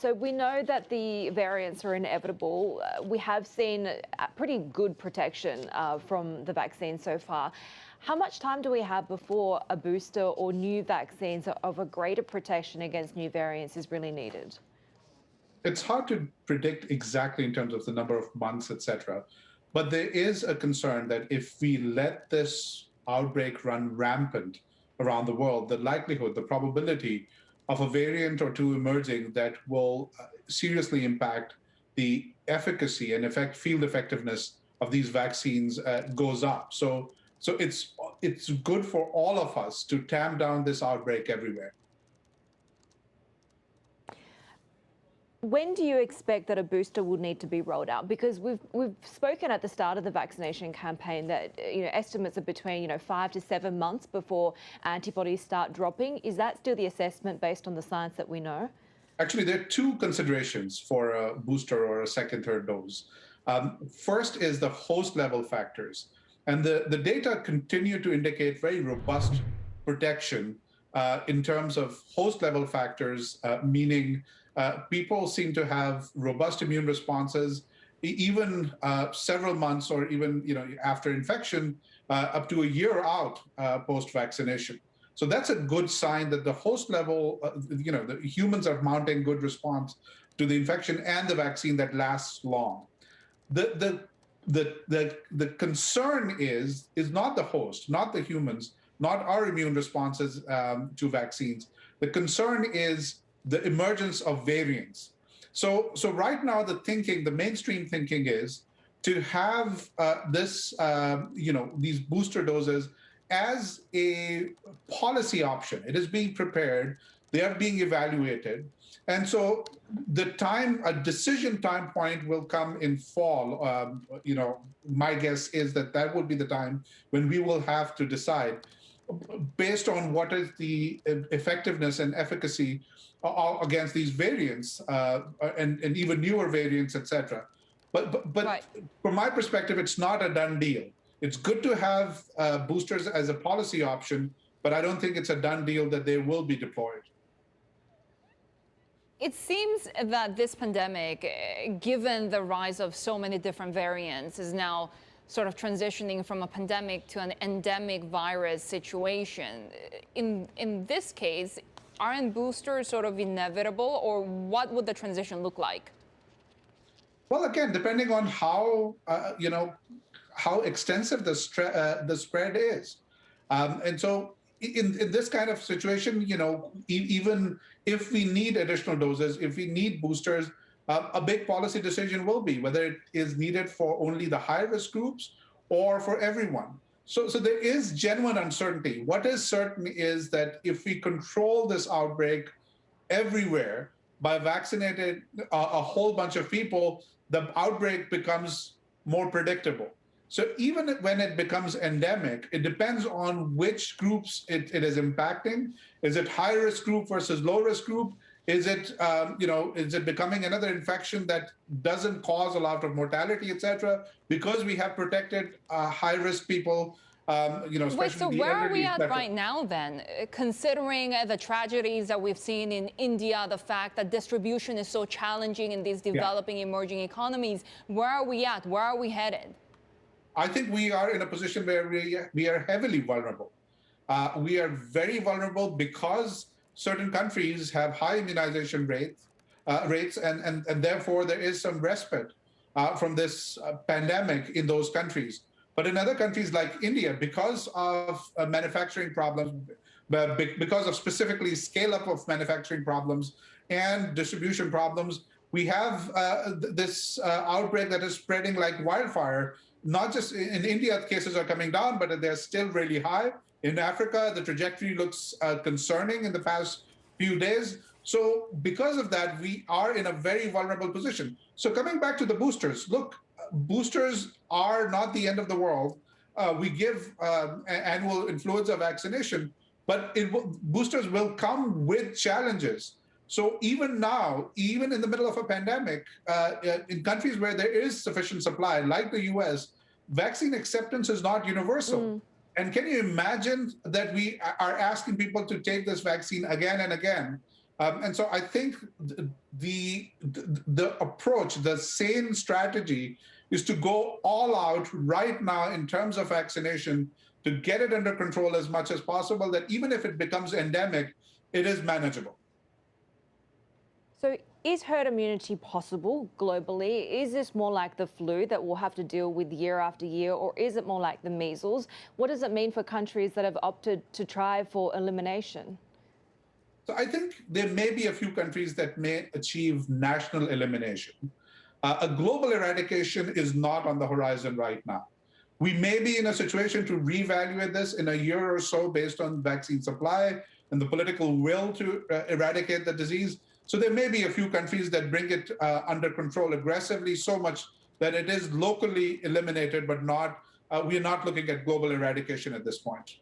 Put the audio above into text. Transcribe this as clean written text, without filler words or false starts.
So we know that the variants are inevitable. We have seen pretty good protection from the vaccine so far. How much time do we have before a booster or new vaccines of a greater protection against new variants is really needed? It's hard to predict exactly in terms of the number of months, etc. But there is a concern that if we let this outbreak run rampant around the world, the likelihood, the probability of a variant or two emerging that will seriously impact the efficacy and field effectiveness of these vaccines goes up. So it's good for all of us to tamp down this outbreak everywhere. When do you expect that a booster will need to be rolled out? Because we've spoken at the start of the vaccination campaign that estimates are between 5 to 7 months before antibodies start dropping. Is that still the assessment based on the science that we know? Actually, there are two considerations for a booster or a second, third dose. First is the host level factors. And the data continue to indicate very robust protection in terms of host level factors, meaning people seem to have robust immune responses, even several months or even after infection, up to a year out post vaccination. So that's a good sign that the host level, the humans are mounting good response to the infection and the vaccine that lasts long. The the concern is not the host, not the humans, not our immune responses to vaccines. The concern is the emergence of variants. So right now the mainstream thinking is to have these booster doses as a policy option. It is being prepared. They are being evaluated. And so a decision time point will come in fall. My guess is that would be the time when we will have to decide based on what is the effectiveness and efficacy against these variants and even newer variants, etc. But Right. from my perspective, it's not a done deal. It's good to have boosters as a policy option, but I don't think it's a done deal that they will be deployed. It seems that this pandemic, given the rise of so many different variants, is now sort of transitioning from a pandemic to an endemic virus situation. In this case, aren't boosters sort of inevitable, or what would the transition look like? Well, again, depending on how extensive the spread is, and so in this kind of situation, even if we need additional doses, if we need boosters, a big policy decision will be whether it is needed for only the high-risk groups or for everyone. So there is genuine uncertainty. What is certain is that if we control this outbreak everywhere by vaccinating a whole bunch of people, the outbreak becomes more predictable. So even when it becomes endemic, it depends on which groups it is impacting. Is it high-risk group versus low-risk group? Is it, is it becoming another infection that doesn't cause a lot of mortality, et cetera, because we have protected high-risk people, especially Wait, so the where are we elderly, at right now then? Considering the tragedies that we've seen in India, the fact that distribution is so challenging in these developing, emerging economies, where are we at? Where are we headed? I think we are in a position where we are heavily vulnerable. We are very vulnerable because certain countries have high immunization rates, and therefore there is some respite from this pandemic in those countries. But in other countries like India, because of manufacturing problems, because of specifically scale up of manufacturing problems and distribution problems, we have this outbreak that is spreading like wildfire. Not just in India, cases are coming down, but they're still really high. In Africa, the trajectory looks concerning in the past few days. So because of that, we are in a very vulnerable position. So coming back to the boosters, look, boosters are not the end of the world. We give annual influenza vaccination, but boosters will come with challenges. So even now, even in the middle of a pandemic, in countries where there is sufficient supply, like the US, vaccine acceptance is not universal. And can you imagine that we are asking people to take this vaccine again and again And so I think the approach, the sane strategy, is to go all out right now in terms of vaccination to get it under control as much as possible, that even if it becomes endemic, it is manageable. So is herd immunity possible globally? Is this more like the flu that we'll have to deal with year after year, or is it more like the measles? What does it mean for countries that have opted to try for elimination? So I think there may be a few countries that may achieve national elimination. A global eradication is not on the horizon right now. We may be in a situation to reevaluate this in a year or so based on vaccine supply and the political will to eradicate the disease. So there may be a few countries that bring it under control aggressively, so much that it is locally eliminated, but not, we're not looking at global eradication at this point.